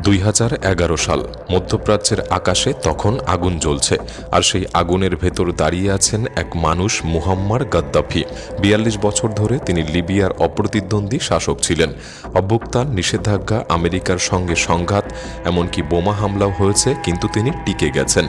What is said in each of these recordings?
2011 সাল। মধ্যপ্রাচ্যের আকাশে তখন আগুন জ্বলছে, আর সেই আগুনের ভেতর দাঁড়িয়ে আছেন এক মানুষ, মুহাম্মার গাদ্দাফি। 42 বছর ধরে তিনি লিবিয়ার অপ্রতিদ্বন্দ্বী শাসক ছিলেন। অভ্যুত্থান, নিষেধাজ্ঞা, আমেরিকার সঙ্গে সংঘাত, এমনকি বোমা হামলাও হয়েছে, কিন্তু তিনি টিকে গেছেন।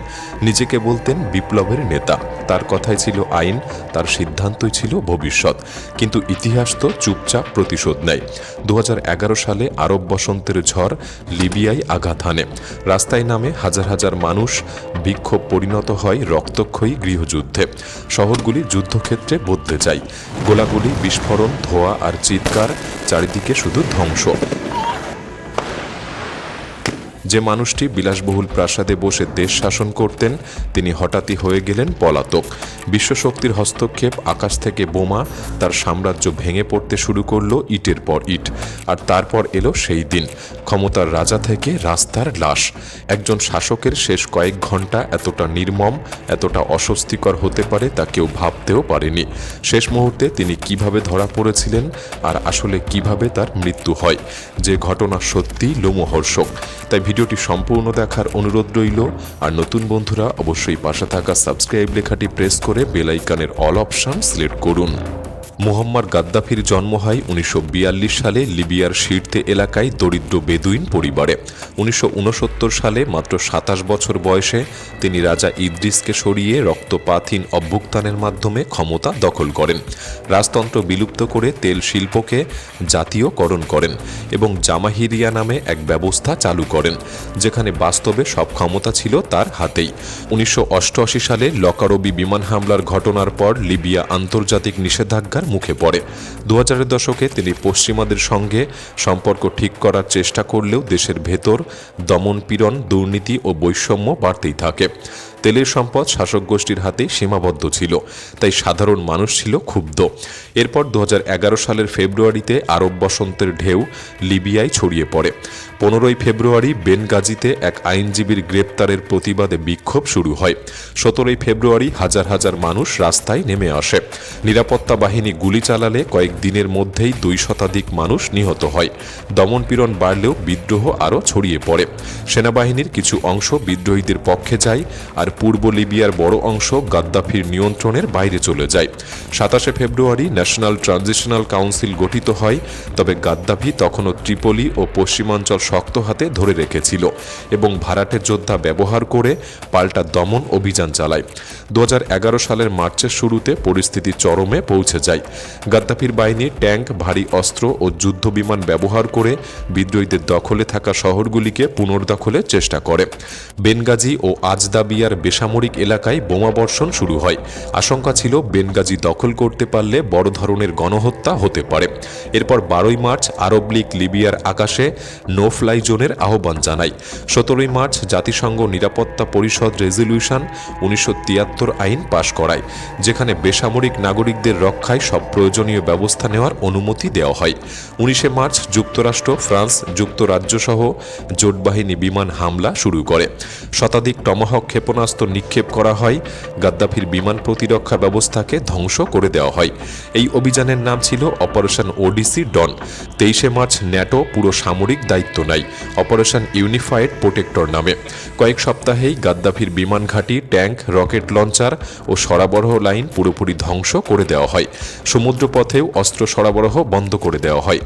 নিজেকে বলতেন বিপ্লবের নেতা। তার কথাই ছিল আইন, তার সিদ্ধান্তই ছিল ভবিষ্যৎ। কিন্তু ইতিহাস তো চুপচাপ প্রতিশোধ নেয়। 2011 সালে আরব বসন্তের ঝড় লিবিয়ায় আঘাত হানে। রাস্তায় নামে হাজার হাজার মানুষ। বিক্ষোভ পরিণত হয় রক্তক্ষয়ী গৃহযুদ্ধে। শহরগুলি যুদ্ধক্ষেত্রে বদলে যায়। গোলাগুলি, বিস্ফোরণ, ধোঁয়া আর চিৎকার, চারিদিকে শুধু ধ্বংস। যে মানুষটি বিলাসবহুল প্রাসাদে বসে দেশ শাসন করতেন, তিনি হঠাৎই হয়ে গেলেন পলাতক। বিশ্বশক্তির হস্তক্ষেপ, আকাশ থেকে বোমা, তার সাম্রাজ্য ভেঙে পড়তে শুরু করলো ইটের পর ইট। আর তারপর এলো সেই দিন, ক্ষমতার রাজা থেকে রাস্তার লাশ। একজন শাসকের শেষ কয়েক ঘন্টা এতটা নির্মম, এতটা অস্বস্তিকর হতে পারে তা কেউ ভাবতেও পারেনি। শেষ মুহূর্তে তিনি কিভাবে ধরা পড়েছিলেন, আর আসলে কিভাবে তার মৃত্যু হয়, যে ঘটনা সত্যিই লোমহর্ষক। তাই ভিডিওটি সম্পূর্ণ দেখার অনুরোধ রইল। আর নতুন বন্ধুরা অবশ্যই পাশে থাকা সাবস্ক্রাইব লেখাটি প্রেস করে বেল আইকনের অল অপশন সিলেক্ট করুন। মুহাম্মার গাদ্দাফির জন্ম হয় 1942 সালে লিবিয়ার সিরতে এলাকায় দরিদ্র বেদুইন পরিবারে। 1969 সালে মাত্র 27 বছর বয়সে তিনি রাজা ইদ্রিসকে সরিয়ে রক্তপাতহীন অভ্যুত্থানের মাধ্যমে ক্ষমতা দখল করেন। রাজতন্ত্র বিলুপ্ত করে তেল শিল্পকে জাতীয়করণ করেন এবং জামাহিরিয়া নামে এক ব্যবস্থা চালু করেন, যেখানে বাস্তবে সব ক্ষমতা ছিল তার হাতেই। 1988 সালে লকারবি বিমান হামলার ঘটনার পর লিবিয়া আন্তর্জাতিক নিষেধাজ্ঞার মুখে পড়ে। 2000-এর দশকে তিনি পশ্চিমাদের সঙ্গে সম্পর্ক ঠিক করার চেষ্টা করলেও দেশের ভেতর দমনপীড়ন, দুর্নীতি ও বৈষম্য বাড়তেই থাকে। তেলের সম্পদ শাসক গোষ্ঠীর হাতেই সীমাবদ্ধ ছিল, তাই সাধারণ মানুষ ছিল ক্ষুব্ধ। এরপর 2011 সালের ফেব্রুয়ারিতে আরব বসন্তের ঢেউ লিবিয়ায় ছড়িয়ে পড়ে। 15 ফেব্রুয়ারি বেনগাজিতে এক আইনজীবীর গ্রেপ্তারের প্রতিবাদে বিক্ষোভ শুরু হয়। 17 ফেব্রুয়ারি হাজার হাজার মানুষ রাস্তায় নেমে আসে। নিরাপত্তা বাহিনী গুলি চালালে কয়েক দিনের মধ্যেই 2 শতাধিক মানুষ নিহত হয়। দমনপীড়ন বাড়লেও বিদ্রোহ আরও ছড়িয়ে পড়ে। সেনাবাহিনীর কিছু অংশ বিদ্রোহীদের পক্ষে যায়, আর পূর্ব লিবিয়ার বড় অংশ গাদ্দাফির নিয়ন্ত্রণের বাইরে চলে যায়। 27 ফেব্রুয়ারি ন্যাশনাল ট্রানজিশনাল কাউন্সিল গঠিত হয়, তবে গাদ্দাফি তখনও ত্রিপোলি ও পশ্চিমাঞ্চল শক্ত হাতে ধরে রেখেছিল এবং ভাড়াটে যোদ্ধা ব্যবহার করে পাল্টা দমন অভিযান চালায়। 2011 সালের মার্চের শুরুতে পরিস্থিতি চরমে পৌঁছে যায়। গাদ্দাফির বাহিনী ট্যাঙ্ক, ভারী অস্ত্র ও যুদ্ধ বিমান ব্যবহার করে বিদ্রোহীদের দখলে থাকা শহরগুলিকে পুনর্দখলের চেষ্টা করে। বেনগাজি ও আজদাবিয়ার বেসামরিক এলাকায় বোমাবর্ষণ শুরু হয়। আশঙ্কা ছিল বেনগাজি দখল করতে পারলে বড় ধরনের গণহত্যা হতে পারে। এরপর 12 মার্চ আরব লীগ লিবিয়ার আকাশে নো ফ্লাই জোনের আহ্বান জানায়। 17 মার্চ জাতিসংঘ নিরাপত্তা পরিষদ রেজলিউশন 1973 আইন পাশ করায়, যেখানে বেসামরিক নাগরিকদের রক্ষায় সব প্রয়োজনীয় ব্যবস্থা নেওয়ার অনুমতি দেওয়া হয়। 19 মার্চ যুক্তরাষ্ট্র, ফ্রান্স, যুক্তরাজ্য সহ জোটবাহিনী বিমান হামলা শুরু করে। শতাধিক টমাহক ক্ষেপণাস্ত্র নিক্ষেপ করা হয়। গাদ্দাফির বিমান প্রতিরক্ষা ব্যবস্থাকে ধ্বংস করে দেওয়া হয়। এই অভিযানের নাম ছিল অপারেশন ওডিসি ডন। 23 মার্চ ন্যাটো পুরো সামরিক দায়িত্ব নেয় অপারেশন ইউনিফাইড প্রোটেক্টর নামে। কয়েক সপ্তাহেই গাদ্দাফির বিমান ঘাঁটি, ট্যাঙ্ক, রকেট লঞ্চার ও সরবরাহ লাইন পুরোপুরি ধ্বংস করে দেওয়া হয়। সমুদ্রপথেও অস্ত্র সরবরাহ বন্ধ করে দেওয়া হয়।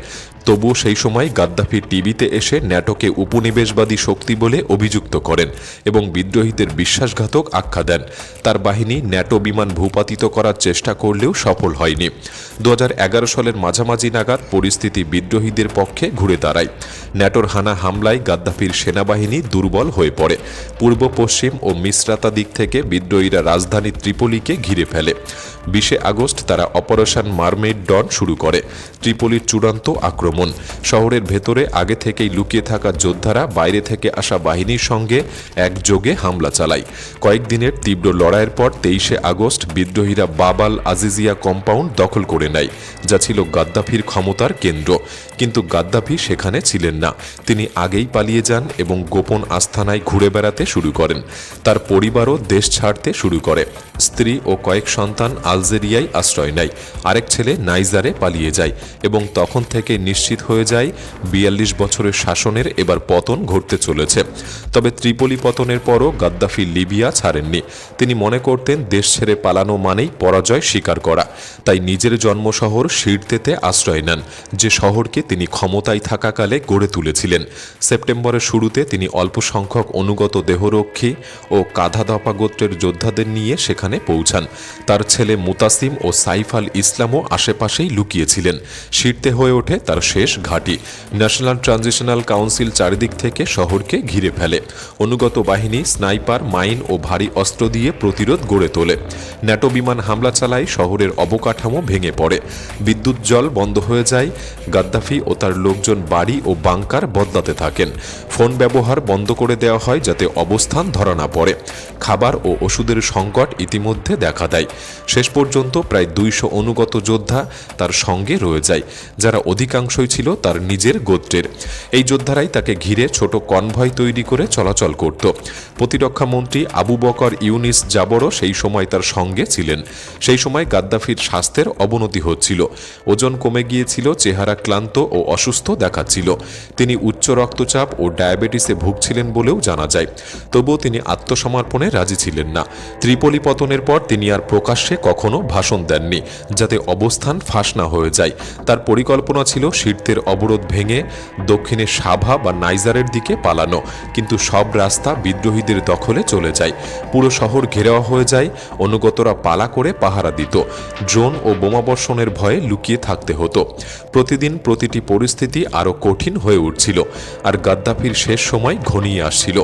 তবুও সেই সময় গাদ্দাফি টিভিতে এসে ন্যাটোকে উপনিবেশবাদী শক্তি বলে অভিযুক্ত করেন এবং বিদ্রোহীদের বিশ্বাসঘাতক আখ্যা দেন। তার বাহিনী ন্যাটো বিমান ভূপাতিত করার চেষ্টা করলেও সফল হয়নি। 2011 সালের মাঝামাঝি নাগাদ পরিস্থিতি বিদ্রোহীদের পক্ষে ঘুরে দাঁড়ায়। ন্যাটোর হানা হামলায় গাদ্দাফির সেনাবাহিনী দুর্বল হয়ে পড়ে। পূর্ব, পশ্চিম ও মিসরাতা দিক থেকে বিদ্রোহীরা রাজধানী ত্রিপোলিকে ঘিরে ফেলে। 20 আগস্ট তারা অপারেশন মারমেইড ডন শুরু করে। ত্রিপোলির চূড়ান্ত আক্রমণ। শহরের ভেতরে আগে থেকেই লুকিয়ে থাকা যোদ্ধারা বাইরে থেকে আসা বাহিনীর সঙ্গে একযোগে হামলা চালায়। কয়েকদিনের তীব্র লড়াইয়ের পর 23 আগস্ট বিদ্রোহীরা বাব আল আজিজিয়া কম্পাউন্ড দখল করে নেয়, যা ছিল গাদ্দাফির ক্ষমতার কেন্দ্র। কিন্তু গাদ্দাফি সেখানে ছিলেন না। তিনি আগেই পালিয়ে যান এবং গোপন আস্তানায় ঘুরে বেড়াতে শুরু করেন। তার পরিবারও দেশ ছাড়তে শুরু করে। স্ত্রী ও কয়েক সন্তান আলজেরিয়ায় আশ্রয় নেয়। আরেক ছেলে নাইজারে পালিয়ে যায় এবং তখন থেকে নিশ্চিত হয়ে যায় ৪২ বছরের শাসনের এবার পতন ঘটতে চলেছে। তবে ত্রিপোলি পতনের পরও গাদ্দাফি লিবিয়া ছাড়েননি। তিনি মনে করতেন দেশ ছেড়ে পালানো মানেই পরাজয় স্বীকার করা। তাই নিজের জন্মশহর সিরতেতে আশ্রয় নেন, যে শহরকে তিনি ক্ষমতায় থাকাকালে গড়ে তুলেছিলেন। সেপ্টেম্বরের শুরুতে তিনি অল্প সংখ্যক অনুগত দেহরক্ষী ও কাঁধাদপা গোত্রের যোদ্ধাদের নিয়ে সেখানে পৌঁছান। তার ছেলে মুতাসিম ও সাইফ আল ইসলামও আশেপাশেই লুকিয়েছিলেন। সিরতে হয়ে ওঠে তার শেষ ঘাঁটি। ন্যাশনাল ট্রানজিশনাল কাউন্সিল চারিদিক থেকে শহরকে ঘিরে ফেলে। অনুগত বাহিনী স্নাইপার, মাইন ও ভারী অস্ত্র দিয়ে প্রতিরোধ গড়ে তোলে। ন্যাটো বিমান হামলা চালায়, শহরের অবকাঠামো ভেঙে পড়ে। বিদ্যুৎ জল বন্ধ হয়ে যায়। গাদ্দাফি ও তার লোকজন বাড়ি ও বাংকার বদলাতে থাকেন। ফোন ব্যবহার বন্ধ করে দেওয়া হয় যাতে অবস্থান ধরা না পড়ে। খাবার ও ওষুধের সংকট ইতিমধ্যে দেখা দেয়। শেষ পর্যন্ত প্রায় ২০০ অনুগত যোদ্ধা তার সঙ্গে রয়ে যায়, যারা অধিকাংশই ছিল তার নিজের গোত্রের। এই যোদ্ধারাই তাকে ঘিরে ছোট কনভয় তৈরি করে চলাচল করত। প্রতিরক্ষা মন্ত্রী আবু বকর ইউনিস জাবরও সেই সময় তার সঙ্গে ছিলেন। সেই সময় গাদ্দাফির স্বাস্থ্যের অবনতি হচ্ছিল। ওজন কমে গিয়েছিল, চেহারা ক্লান্ত ও অসুস্থ দেখাচ্ছিল। তিনি উচ্চ রক্তচাপ ও ডায়াবেটিসে ভুগছিলেন বলেও জানা যায়। তবুও তিনি আত্মসমর্পণে রাজি ছিলেন না। ত্রিপোলি পতনের পর তিনি আর প্রকাশ্যে কখনো ভাষণ দেননি, যাতে অবস্থান ফাঁস না হয়ে যায়। তার পরিকল্পনা ছিল সিরতের অবরোধ ভেঙে দক্ষিণে সাভা বা নাইজারের দিকে পালানো, কিন্তু সব রাস্তা বিদ্রোহীদের দখলে চলে যায়। পুরো শহর ঘেরাও হয়ে যায়। অনুগতরা পালা করে পাহারা দিত। ড্রোন ও বোমাবর্ষণের ভয়ে লুকিয়ে থাকতে হতো। প্রতিদিন প্রতিটি পরিস্থিতি আরও কঠিন হয়ে উঠছিল, আর গাদ্দাফির শেষ সময় ঘনিয়ে আসছিল।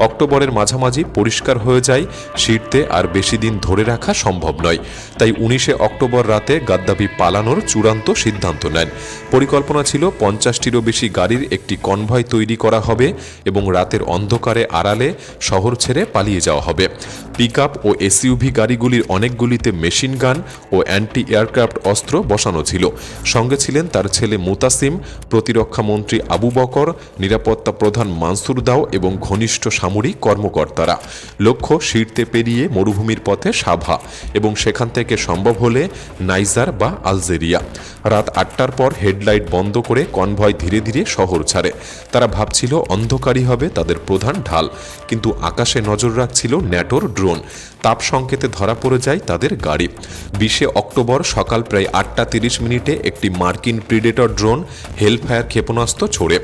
অক্টোবরের মাঝামাঝি পরিষ্কার হয়ে যায় সিরতে আর বেশি দিন ধরে রাখা সম্ভব নয়। তাই ১৯ অক্টোবর রাতে গাদ্দাফি পালানোর চূড়ান্ত সিদ্ধান্ত নেন। পরিকল্পনা ছিল ৫০টিরও বেশি গাড়ির একটি কনভয় তৈরি করা হবে এবং রাতের অন্ধকারে আড়ালে শহর ছেড়ে পালিয়ে যাওয়া হবে। পিকআপ ও এসইউভি গাড়িগুলির অনেকগুলিতে মেশিন গান ও অ্যান্টি এয়ারক্রাফট অস্ত্র বসানো ছিল। সঙ্গে ছিলেন তার ছেলে মুতাসিম, প্রতিরক্ষা মন্ত্রী আবু বকর, নিরাপত্তা প্রধান মানসুর দাও এবং ঘনিষ্ঠ সামরিক কর্মকর্তারা। লক্ষ্য সিরতে পেরিয়ে মরুভূমির পথে সাভা এবং সেখান থেকে সম্ভব হলে নাইজার বা আলজেরিয়া। রাত ৮টার পর হেডলাইট বন্ধ করে কনভয় ধীরে ধীরে শহর ছাড়ে। তারা ভাবছিল অন্ধকারই হবে তাদের প্রধান ঢাল, কিন্তু আকাশে নজর রাখছিল ন্যাটোর ড্রোন। তাপ সংকেতে ধরা পড়ে যায় তাদের গাড়ি। ২০ অক্টোবর সকাল প্রায় ৮টা ৩০ একটি মার্কিন প্রিডেটর ড্রোন হেলফায়ার ক্ষেপণাস্ত্র ছোড়ে।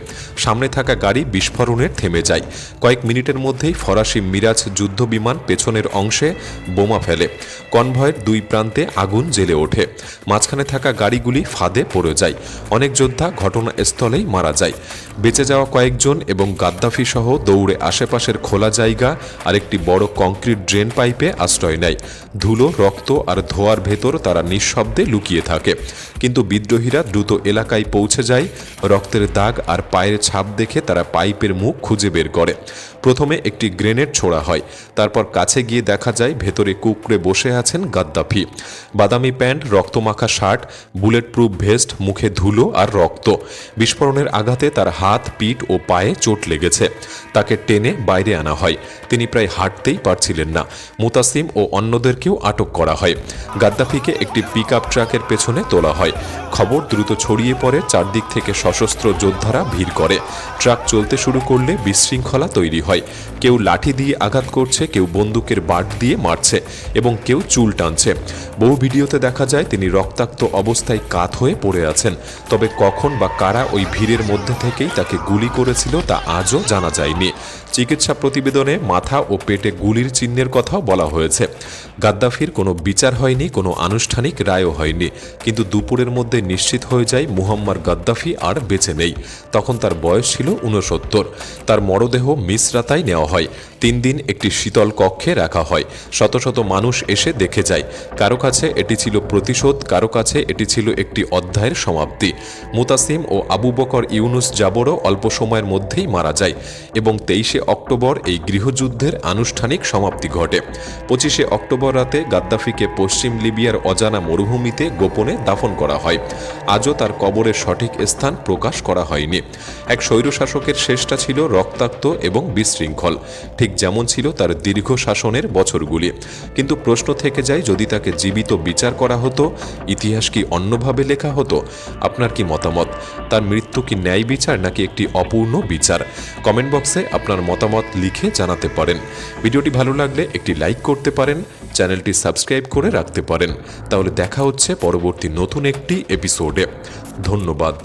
সামনে থাকা গাড়ি বিস্ফোরণে থেমে যায়। কয়েক মিনিটের মধ্যেই ফরাসি মিরাজ যুদ্ধ বিমান পেছনের অংশে বোমা ফেলে। কনভয়ের দুই প্রান্তে আগুন জ্বেলে ওঠে। মাঝখানে থাকা গাড়িগুলি ফাঁদে পড়ে যায়। অনেক যোদ্ধা ঘটনাস্থলেই মারা যায়। বেঁচে যাওয়া কয়েকজন এবং গাদ্দাফি সহ দৌড়ে আশেপাশের খোলা জায়গা আর একটি বড় কংক্রিট ড্রেন পাইপে আশ্রয় নেয়। ধুলো, রক্ত আর ধোঁয়ার ভেতর তারা নিঃশব্দে লুকিয়ে থাকে। কিন্তু বিদ্রোহীরা দ্রুত এলাকায় পৌঁছে যায়। রক্তের দাগ আর পায়ের ছাপ দেখে তারা পাইপের মুখ খুঁজে বের করে। প্রথমে একটি গ্রেনেড ছোড়া হয়। তারপর কাছে গিয়ে দেখা যায় ভেতরে কুঁকড়ে বসে আছেন গাদ্দাফি। বাদামি প্যান্ট, রক্তমাখা শার্ট, বুলেট প্রুফ ভেস্ট, মুখে ধুলো আর রক্ত। বিস্ফোরণের আঘাতে তার হাত, পিঠ ও পায়ে চোট লেগেছে। তাকে টেনে বাইরে আনা হয়। তিনি প্রায় হাঁটতেই পারছিলেন না। মুতাসিম ও অন্যদেরকেও আটক করা হয়। গাদ্দাফিকে একটি পিকআপ ট্রাকের পেছনে তোলা হয়। খবর দ্রুত ছড়িয়ে পড়ে। চারদিক থেকে সশস্ত্র যোদ্ধারা ভিড় করে। ট্রাক চলতে শুরু করলে বিশৃঙ্খলা তৈরি হয়। কেউ লাঠি দিয়ে আঘাত করছে, কেউ বন্দুকের বাট দিয়ে মারছে এবং কেউ চুল টানছে। বহু ভিডিওতে দেখা যায় তিনি রক্তাক্ত অবস্থায় কাত হয়ে পড়ে আছেন। তবে কখন বা কারা ওই ভিড়ের মধ্যে থেকেই তাকে গুলি করেছিল তা আজও জানা যায়নি। চিকিৎসা প্রতিবেদনে মাথা ও পেটে গুলির চিহ্নের কথাও বলা হয়েছে। গাদ্দাফির কোনো বিচার হয়নি, কোনো আনুষ্ঠানিক রায়ও হয়নি, কিন্তু দুপুরের মধ্যে নিশ্চিত হয়ে যায় মুহাম্মর গাদ্দাফি আর বেঁচে নেই। তখন তার বয়স ছিল ৬৯। তার মরদেহ মিসরাতায় নেওয়া হয়। 3 দিন একটি শীতল কক্ষে রাখা হয়। শত শত মানুষ এসে দেখে যায়। কারো কাছে এটি ছিল প্রতিশোধ, কারো কাছে এটি ছিল একটি অধ্যায়ের সমাপ্তি। মুতাসিম ও আবু বকর ইউনুস জাবরও অল্প সময়ের মধ্যেই মারা যায় এবং 23শে অক্টোবর এই গৃহযুদ্ধের আনুষ্ঠানিক সমাপ্তি ঘটে। 25শে অক্টোবর রাতে গাদ্দাফিকে পশ্চিম লিবিয়ার অজানা মরুভূমিতে গোপনে দাফন করা হয়। আজও তার কবরের সঠিক স্থান প্রকাশ করা হয়নি। এক স্বৈরশাসকের শেষটা ছিল রক্তাক্ত এবং বিশৃঙ্খল, ঠিক যেমন ছিল তার দীর্ঘ শাসনের বছরগুলি। কিন্তু প্রশ্ন থেকে যায়, যদি তাকে জীবিত বিচার করা হতো, ইতিহাস কি অন্যভাবে লেখা হতো? আপনার কি মতামত? তার মৃত্যু কি ন্যায় বিচার নাকি একটি অপূর্ণ বিচার? কমেন্ট বক্সে আপনার মতামত লিখে জানাতে পারেন। ভিডিওটি ভালো লাগলে একটি লাইক করতে পারেন, চ্যানেলটি সাবস্ক্রাইব করে রাখতে পারেন। তাহলে দেখা হচ্ছে পরবর্তী নতুন একটি এপিসোডে। ধন্যবাদ।